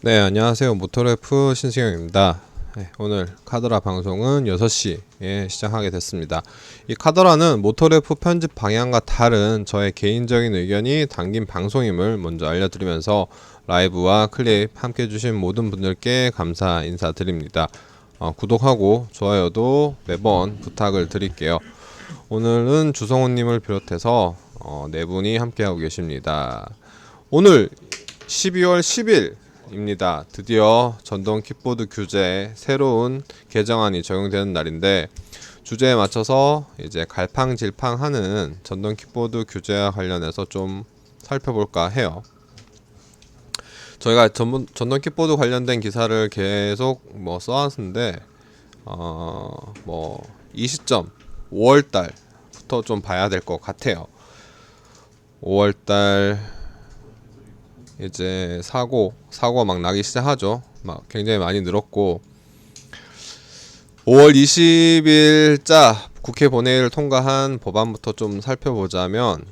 네, 안녕하세요. 모토레프 신승영입니다. 네, 오늘 카더라 방송은 6시에 시작하게 됐습니다. 이 카더라는 모토레프 편집 방향과 다른 저의 개인적인 의견이 담긴 방송임을 먼저 알려드리면서 라이브와 클립 함께 해주신 모든 분들께 감사 인사드립니다. 구독하고 좋아요도 매번 부탁을 드릴게요. 오늘은 주성호님을 비롯해서 네 분이 함께하고 계십니다. 오늘 12월 10일 입니다. 드디어 전동 킥보드 규제 새로운 개정안이 적용되는 날인데, 주제에 맞춰서 이제 갈팡질팡하는 전동 킥보드 규제와 관련해서 좀 살펴볼까 해요. 저희가 전동 킥보드 관련된 기사를 계속 써왔는데, 이 시점 5월달부터 좀 봐야 될 것 같아요. 5월달 이제 사고가 막 나기 시작하죠. 막 굉장히 많이 늘었고, 5월 20일자 국회 본회의를 통과한 법안부터 좀 살펴보자면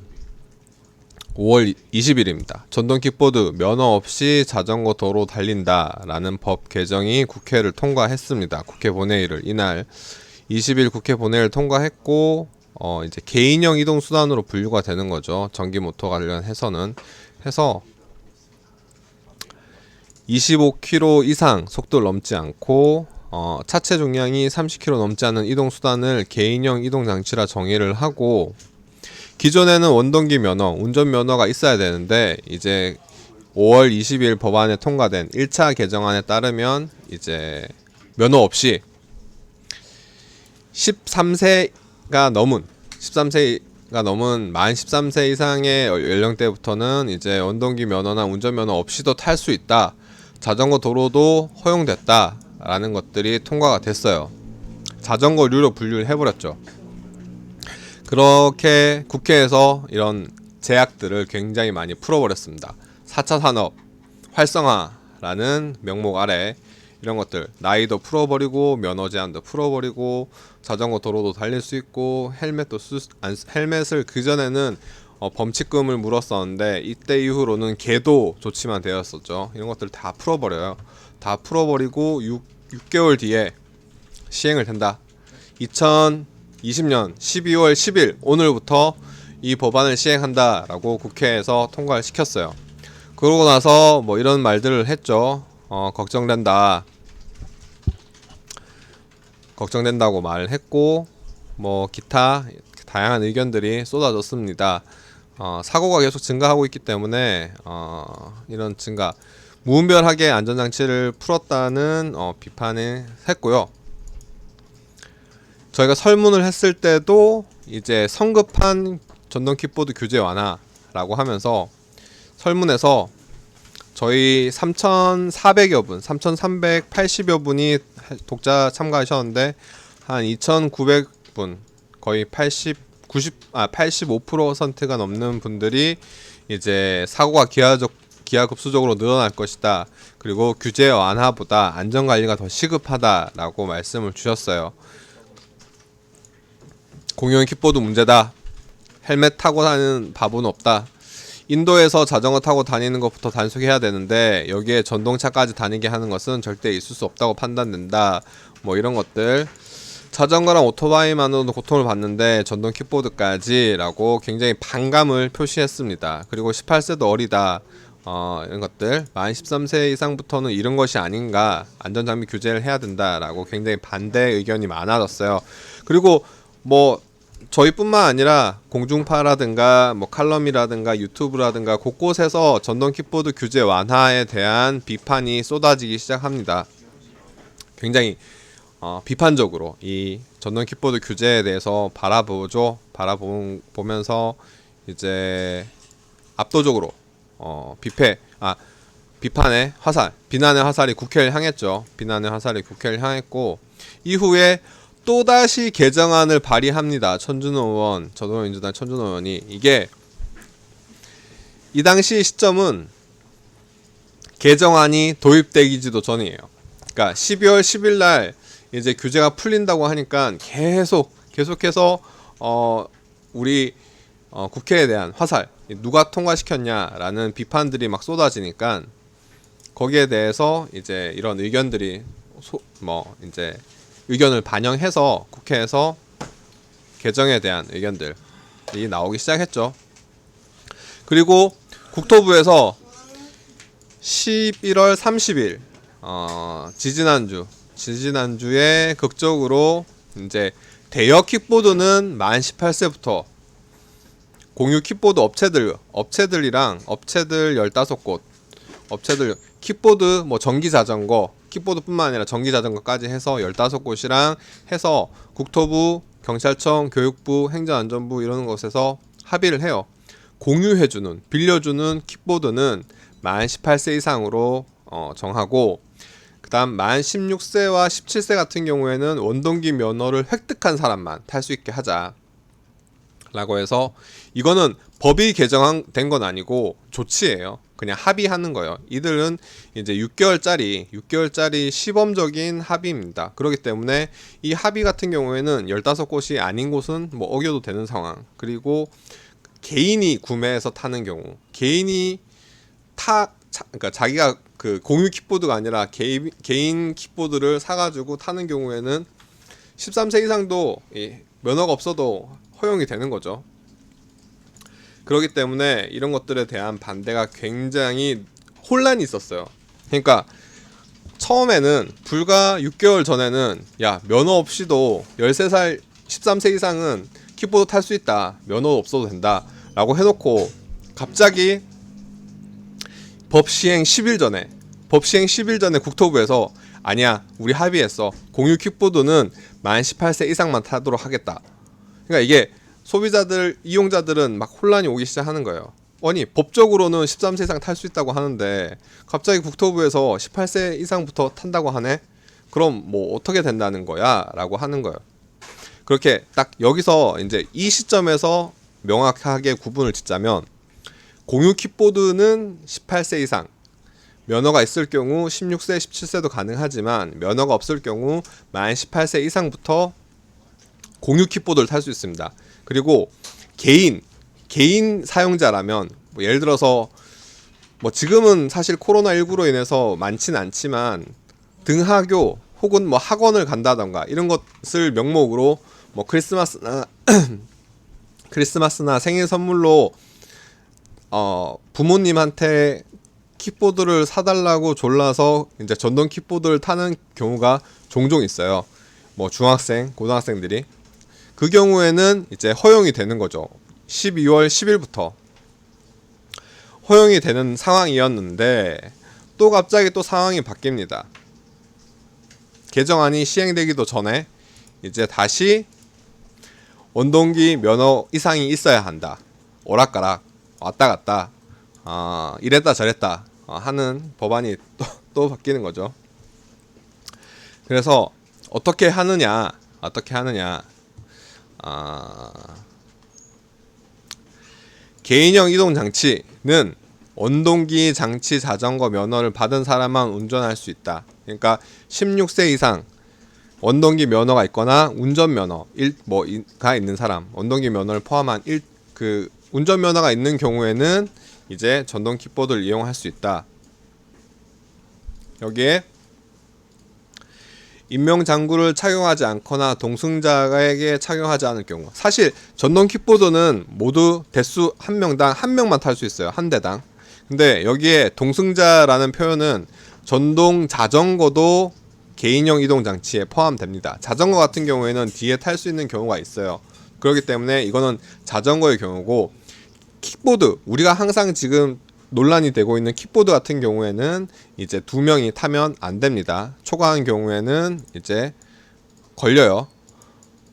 5월 20일입니다. 전동 킥보드 면허 없이 자전거 도로 달린다라는 법 개정이 국회를 통과했습니다. 국회 본회의를 이날 20일 국회 본회의를 통과했고, 이제 개인형 이동 수단으로 분류가 되는 거죠. 전기 모터 관련해서는 해서 25km 이상 속도를 넘지 않고 차체 중량이 30kg 넘지 않은 이동 수단을 개인형 이동 장치라 정의를 하고, 기존에는 원동기 면허, 운전 면허가 있어야 되는데 이제 5월 20일 법안에 통과된 1차 개정안에 따르면 이제 면허 없이 13세가 넘은 만 13세 이상의 연령대부터는 이제 원동기 면허나 운전 면허 없이도 탈 수 있다. 자전거 도로도 허용됐다라는 것들이 통과가 됐어요. 자전거류로 분류를 해버렸죠. 그렇게 국회에서 이런 제약들을 굉장히 많이 풀어버렸습니다. 4차 산업 활성화라는 명목 아래 이런 것들, 나이도 풀어버리고 면허 제한도 풀어버리고 자전거 도로도 달릴 수 있고, 헬멧을 그전에는 범칙금을 물었었는데 이때 이후로는 계도 조치만 되었었죠. 이런 것들 다 풀어버려요. 다 풀어버리고 6개월 뒤에 시행을 된다. 2020년 12월 10일 오늘부터 이 법안을 시행한다라고 국회에서 통과를 시켰어요. 그러고 나서 이런 말들을 했죠. 걱정된다고 말을 했고, 기타 다양한 의견들이 쏟아졌습니다. 사고가 계속 증가하고 있기 때문에 이런 증가, 무분별하게 안전장치를 풀었다는 비판을 했고요. 저희가 설문을 했을 때도 이제 성급한 전동 킥보드 규제 완화라고 하면서 설문에서 저희 3,400여 분, 3,380여 분이 독자 참가하셨는데 한 2,900분, 거의 85%가 넘는 분들이 이제 사고가 기하급수적으로 늘어날 것이다. 그리고 규제 완화보다 안전관리가 더 시급하다라고 말씀을 주셨어요. 공용 킥보드 문제다. 헬멧 타고 다니는 바보는 없다. 인도에서 자전거 타고 다니는 것부터 단속해야 되는데 여기에 전동차까지 다니게 하는 것은 절대 있을 수 없다고 판단된다. 이런 것들. 자전거랑 오토바이만으로도 고통을 받는데 전동 킥보드까지 라고 굉장히 반감을 표시했습니다. 그리고 18세도 어리다. 이런 것들. 만 13세 이상부터는 이런 것이 아닌가, 안전장비 규제를 해야 된다라고 굉장히 반대 의견이 많아졌어요. 그리고 저희뿐만 아니라 공중파라든가 칼럼이라든가 유튜브라든가 곳곳에서 전동 킥보드 규제 완화에 대한 비판이 쏟아지기 시작합니다. 굉장히 비판적으로 이 전동 킥보드 규제에 대해서 바라보면서 이제 압도적으로 비난의 화살이 국회를 향했죠. 비난의 화살이 국회를 향했고, 이후에 또다시 개정안을 발의합니다. 저도민주당 천준호 의원이. 이게 이 당시 시점은 개정안이 도입되기지도 전이에요. 그러니까 12월 10일 날 이제 규제가 풀린다고 하니까 계속해서 우리 국회에 대한 화살, 누가 통과시켰냐라는 비판들이 막 쏟아지니까 거기에 대해서 이제 이런 의견들이 이제 의견을 반영해서 국회에서 개정에 대한 의견들이 나오기 시작했죠. 그리고 국토부에서 11월 30일 지지난주에 극적으로 이제 대여 킥보드는 만 18세부터 공유 킥보드 업체들 15곳 업체들 킥보드 전기 자전거 킥보드뿐만 아니라 전기 자전거까지 해서 15곳이랑 해서 국토부, 경찰청, 교육부, 행정안전부 이런 곳에서 합의를 해요. 공유해주는 빌려주는 킥보드는 만 18세 이상으로 정하고, 그 다음 만 16세와 17세 같은 경우에는 원동기 면허를 획득한 사람만 탈 수 있게 하자 라고 해서, 이거는 법이 개정된 건 아니고 조치예요. 그냥 합의하는 거예요. 이들은 이제 6개월짜리 시범적인 합의입니다. 그렇기 때문에 이 합의 같은 경우에는 15곳이 아닌 곳은 어겨도 되는 상황. 그리고 개인이 구매해서 타는 경우, 개인이 그러니까 자기가 그 공유 킥보드가 아니라 개인 킥보드를 사가지고 타는 경우에는 13세 이상도 면허가 없어도 허용이 되는 거죠. 그렇기 때문에 이런 것들에 대한 반대가 굉장히 혼란이 있었어요. 그러니까 처음에는 불과 6개월 전에는 야, 면허 없이도 13살 13세 이상은 킥보드 탈 수 있다, 면허 없어도 된다 라고 해놓고, 갑자기 법 시행 10일 전에 국토부에서 아니야, 우리 합의했어, 공유 킥보드는 만 18세 이상만 타도록 하겠다. 그러니까 이게 소비자들, 이용자들은 막 혼란이 오기 시작하는 거예요. 아니, 법적으로는 13세 이상 탈 수 있다고 하는데 갑자기 국토부에서 18세 이상부터 탄다고 하네? 그럼 어떻게 된다는 거야? 라고 하는 거예요. 그렇게 딱 여기서 이제 이 시점에서 명확하게 구분을 짓자면, 공유 킥보드는 18세 이상, 면허가 있을 경우 16세, 17세도 가능하지만 면허가 없을 경우 만 18세 이상부터 공유 킥보드를 탈 수 있습니다. 그리고 개인 사용자라면 예를 들어서 지금은 사실 코로나19로 인해서 많지는 않지만 등하교 혹은 학원을 간다던가 이런 것을 명목으로 크리스마스나 생일 선물로 부모님한테 킥보드를 사달라고 졸라서 이제 전동 킥보드를 타는 경우가 종종 있어요. 중학생, 고등학생들이. 그 경우에는 이제 허용이 되는 거죠. 12월 10일부터 허용이 되는 상황이었는데, 또 갑자기 또 상황이 바뀝니다. 개정안이 시행되기도 전에 이제 다시 원동기 면허 이상이 있어야 한다, 오락가락 왔다 갔다 이랬다 저랬다 하는 법안이 또 바뀌는 거죠. 그래서 어떻게 하느냐, 개인형 이동 장치는 원동기 장치 자전거 면허를 받은 사람만 운전할 수 있다. 그러니까 16세 이상 원동기 면허가 있거나 운전면허가 있는 사람, 원동기 면허를 포함한 운전면허가 있는 경우에는 이제 전동 킥보드를 이용할 수 있다. 여기에 인명장구를 착용하지 않거나 동승자에게 착용하지 않을 경우, 사실 전동 킥보드는 모두 대수 한 명당 한 명만 탈 수 있어요, 한 대당. 근데 여기에 동승자라는 표현은 전동 자전거도 개인형 이동 장치에 포함됩니다. 자전거 같은 경우에는 뒤에 탈 수 있는 경우가 있어요. 그렇기 때문에 이거는 자전거의 경우고, 킥보드, 우리가 항상 지금 논란이 되고 있는 킥보드 같은 경우에는 이제 2명이 타면 안 됩니다. 초과한 경우에는 이제 걸려요.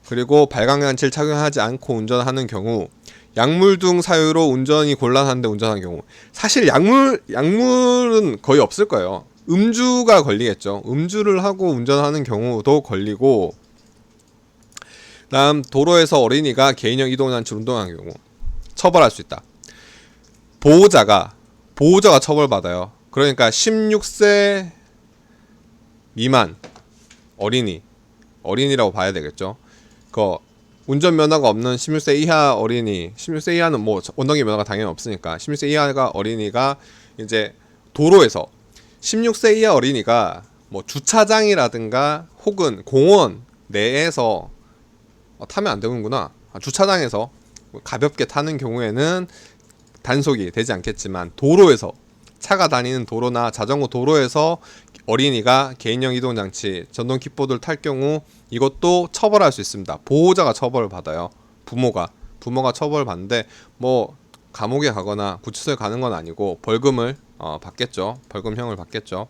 그리고 발광장치를 착용하지 않고 운전하는 경우, 약물등 사유로 운전이 곤란한데 운전하는 경우, 사실 약물은 거의 없을 거예요. 음주가 걸리겠죠. 음주를 하고 운전하는 경우도 걸리고, 다음 도로에서 어린이가 개인형 이동장치를 운동하는 경우 처벌할 수 있다. 보호자가 처벌받아요. 그러니까 16세 미만 어린이라고 봐야 되겠죠. 운전면허가 없는 16세 이하 어린이, 16세 이하는 원동기 면허가 당연히 없으니까 16세 이하가 어린이가 이제 도로에서 16세 이하 어린이가 뭐 주차장이라든가 혹은 공원 내에서 타면 안 되는구나. 주차장에서 가볍게 타는 경우에는 단속이 되지 않겠지만 도로에서 차가 다니는 도로나 자전거 도로에서 어린이가 개인형 이동장치 전동 킥보드를 탈 경우 이것도 처벌할 수 있습니다. 보호자가 처벌을 받아요. 부모가 처벌을 받는데 뭐 감옥에 가거나 구치소에 가는 건 아니고 벌금을 받겠죠. 벌금형을 받겠죠.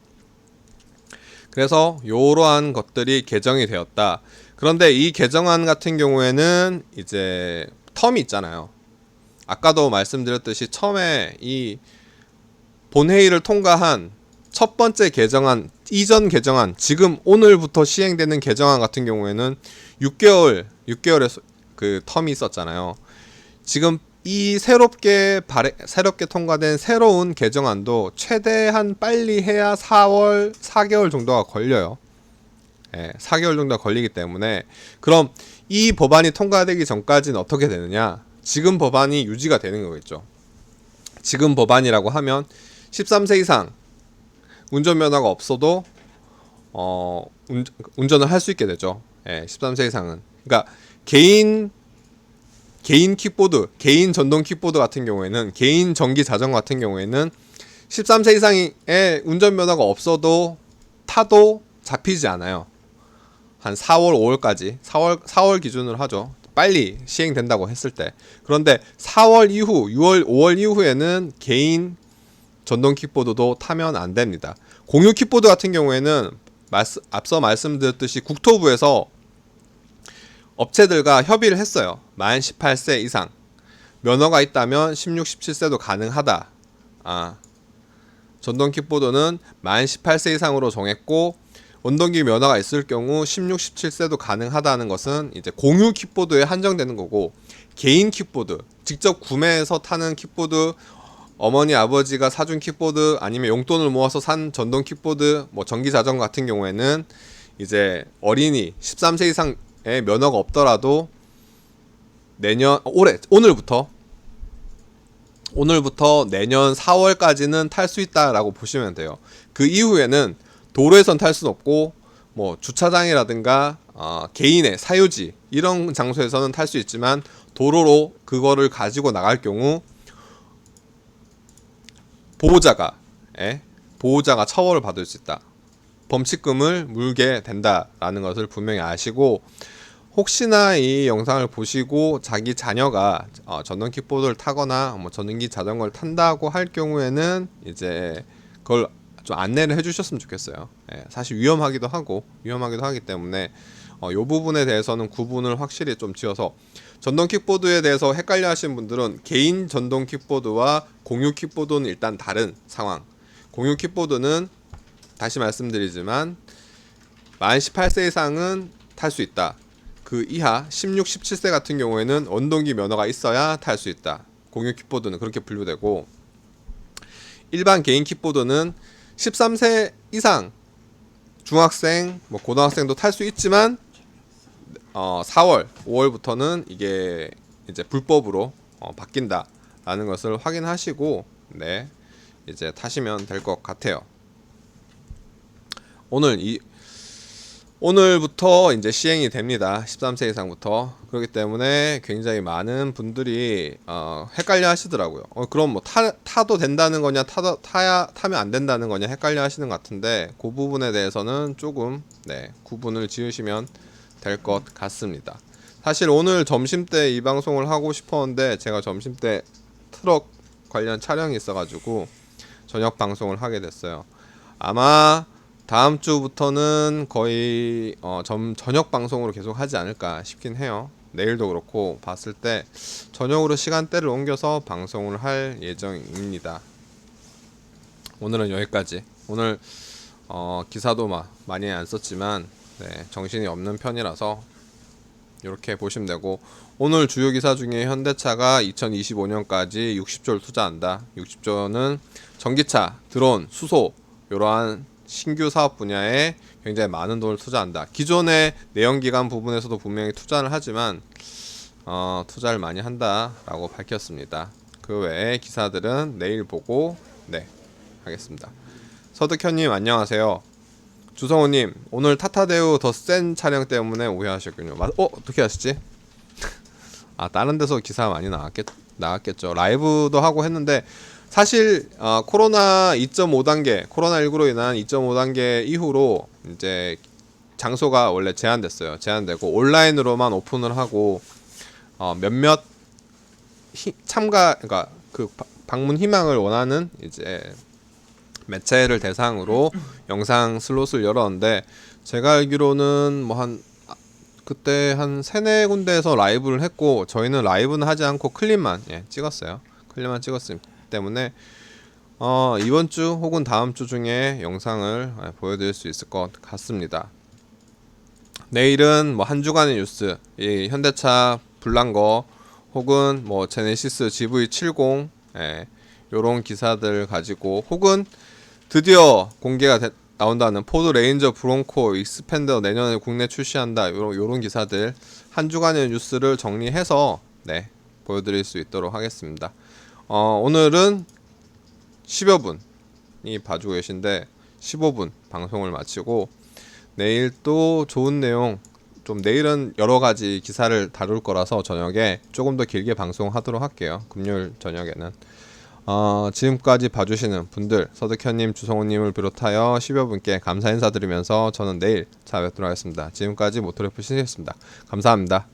그래서 이러한 것들이 개정이 되었다. 그런데 이 개정안 같은 경우에는 이제 텀이 있잖아요. 아까도 말씀드렸듯이 처음에 이 본회의를 통과한 첫 번째 개정안, 이전 개정안, 지금 오늘부터 시행되는 개정안 같은 경우에는 6개월의 그 텀이 있었잖아요. 지금 이 새롭게 통과된 새로운 개정안도 최대한 빨리 해야 4개월 정도가 걸려요. 4개월 정도가 걸리기 때문에 그럼 이 법안이 통과되기 전까지는 어떻게 되느냐? 지금 법안이 유지가 되는 거겠죠. 지금 법안이라고 하면 13세 이상 운전면허가 없어도 운전을 할 수 있게 되죠. 13세 이상은. 그러니까 개인 킥보드, 개인 전동 킥보드 같은 경우에는, 개인 전기 자전거 같은 경우에는 13세 이상의 운전면허가 없어도 타도 잡히지 않아요. 한 4월, 5월까지 4월 기준으로 하죠. 빨리 시행된다고 했을 때. 그런데 4월 이후, 6월, 5월 이후에는 개인 전동 킥보드도 타면 안 됩니다. 공유 킥보드 같은 경우에는 앞서 말씀드렸듯이 국토부에서 업체들과 협의를 했어요. 만 18세 이상 면허가 있다면 16, 17세도 가능하다. 전동 킥보드는 만 18세 이상으로 정했고 원동기 면허가 있을 경우 16, 17세도 가능하다는 것은 이제 공유 킥보드에 한정되는 거고, 개인 킥보드, 직접 구매해서 타는 킥보드, 어머니 아버지가 사준 킥보드 아니면 용돈을 모아서 산 전동 킥보드, 뭐 전기 자전거 같은 경우에는 이제 어린이 13세 이상의 면허가 없더라도 오늘부터 내년 4월까지는 탈 수 있다라고 보시면 돼요. 그 이후에는 도로에선 탈 수는 없고 뭐 주차장이라든가 개인의 사유지 이런 장소에서는 탈 수 있지만 도로로 그거를 가지고 나갈 경우 보호자가 처벌을 받을 수 있다. 범칙금을 물게 된다라는 것을 분명히 아시고, 혹시나 이 영상을 보시고 자기 자녀가 전동 킥보드를 타거나 뭐 전기 자전거를 탄다고 할 경우에는 이제 그걸 좀 안내를 해주셨으면 좋겠어요. 사실 위험하기도 하기 때문에 이 부분에 대해서는 구분을 확실히 좀 지어서, 전동 킥보드에 대해서 헷갈려 하시는 분들은 개인 전동 킥보드와 공유 킥보드는 일단 다른 상황. 공유 킥보드는 다시 말씀드리지만 만 18세 이상은 탈 수 있다. 그 이하 16, 17세 같은 경우에는 원동기 면허가 있어야 탈 수 있다. 공유 킥보드는 그렇게 분류되고, 일반 개인 킥보드는 13세 이상 중학생, 뭐 고등학생도 탈 수 있지만 4월, 5월부터는 이게 이제 불법으로 바뀐다라는 것을 확인하시고 이제 타시면 될 것 같아요. 오늘부터 이제 시행이 됩니다. 13세 이상부터. 그렇기 때문에 굉장히 많은 분들이 헷갈려 하시더라고요. 그럼 뭐 타도 된다는 거냐, 타면 안 된다는 거냐 헷갈려 하시는 것 같은데, 그 부분에 대해서는 조금 구분을 지으시면 될 것 같습니다. 사실 오늘 점심때 이 방송을 하고 싶었는데 제가 점심때 트럭 관련 촬영이 있어가지고 저녁 방송을 하게 됐어요. 아마 다음 주부터는 거의 저녁 방송으로 계속 하지 않을까 싶긴 해요. 내일도 그렇고 봤을 때 저녁으로 시간대를 옮겨서 방송을 할 예정입니다. 오늘은 여기까지. 오늘 기사도 많이 안 썼지만 정신이 없는 편이라서 이렇게 보시면 되고, 오늘 주요 기사 중에 현대차가 2025년까지 60조를 투자한다. 60조는 전기차, 드론, 수소 이러한 신규 사업 분야에 굉장히 많은 돈을 투자한다. 기존의 내연기관 부분에서도 분명히 투자를 하지만 투자를 많이 한다라고 밝혔습니다. 그 외에 기사들은 내일 보고 하겠습니다. 서득현님 안녕하세요. 주성호님 오늘 타타대우 더 센 촬영 때문에 오해하셨군요. 어떻게 아시지? 아 다른 데서 기사 많이 나왔겠죠. 라이브도 하고 했는데 사실 코로나 2.5단계 코로나19로 인한 2.5단계 이후로 이제 장소가 원래 제한되고 온라인으로만 오픈을 하고 몇몇 그러니까 그 방문 희망을 원하는 이제 매체를 대상으로 영상 슬롯을 열었는데 제가 알기로는 그때 한 세네 군데에서 라이브를 했고 저희는 라이브는 하지 않고 클립만 찍었어요. 클립만 찍었기 때문에 이번 주 혹은 다음 주 중에 영상을 보여드릴 수 있을 것 같습니다. 내일은 한 주간의 뉴스, 이 현대차 불난 거 혹은 제네시스 GV70 요런 기사들 가지고 혹은 드디어 나온다는 포드 레인저 브론코 익스펜더 내년에 국내 출시한다 요런 기사들 한 주간의 뉴스를 정리해서 보여드릴 수 있도록 하겠습니다. 오늘은 10여 분이 봐주고 계신데 15분 방송을 마치고 내일 또 좋은 내용 내일은 여러가지 기사를 다룰 거라서 저녁에 조금 더 길게 방송하도록 할게요. 금요일 저녁에는 지금까지 봐주시는 분들 서득현님 주성호님을 비롯하여 10여 분께 감사 인사드리면서 저는 내일 찾아뵙도록 하겠습니다. 지금까지 모토레프 신이었습니다. 감사합니다.